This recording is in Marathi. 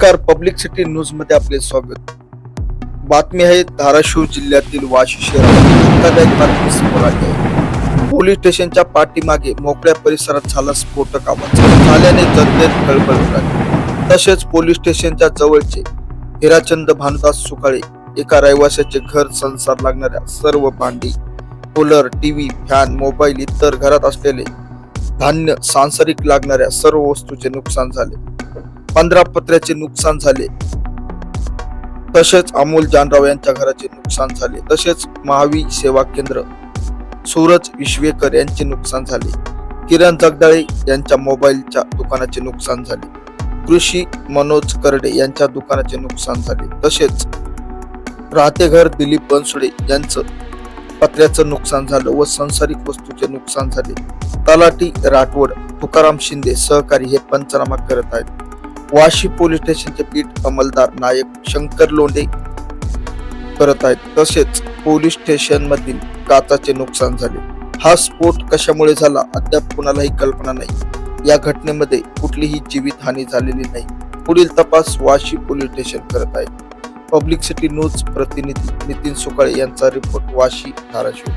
नमस्कार, पब्लिक सिटी न्यूज मध्ये आपले स्वागत. बातमी आहे धाराशिव जिल्ह्यातील वाशी शहरातील धक्कादायक बातमी समोर आली आहे. पोलीस स्टेशनच्या पाठीमागे मोकळ्या परिसरात झाला स्फोटक आवाज झाल्याने जनतेत खळबळ उडाली. तसेच पोलीस स्टेशनच्या जवळचे हिराचंद भानुदास सुकाळे एका रहिवाशाचे घर संसार लागणाऱ्या सर्व भांडी, कूलर, टीव्ही, फॅन, मोबाईल इतर घरात असलेले धान्य, सांसारिक लागणाऱ्या सर्व वस्तूचे नुकसान झाले. 15 पत्र्याचे नुकसान झाले. तसेच अमोल जानराव यांच्या घराचे नुकसान झाले. तसेच महावी सेवा केंद्र सूरज विश्वेकर यांचे नुकसान झाले. किरण जगदाळे यांच्या मोबाईलच्या दुकानाचे नुकसान झाले. कृषी मनोज करडे यांच्या दुकानाचे नुकसान झाले. तसेच राहते घर दिलीप बनसोडे यांचं पत्र्याचं नुकसान झालं व संसारिक वस्तूचे नुकसान झाले. तलाठी राठोड तुकाराम शिंदे सहकारी हे पंचनामा करत आहेत. वाशी पोलीस स्टेशनचे पीठ अंमलदार नायक शंकर लोंढे करत आहेत. तसेच पोलीस स्टेशन मधील काचाचे नुकसान झाले. हा स्फोट कशामुळे झाला अद्याप कुणालाही कल्पना नाही. या घटनेमध्ये कुठलीही जीवितहानी झालेली नाही. पुढील तपास वाशी पोलीस स्टेशन करत आहे. पब्लिक सिटी न्यूज प्रतिनिधी नितीन सुकाळे यांचा रिपोर्ट, वाशी, धाराशिव.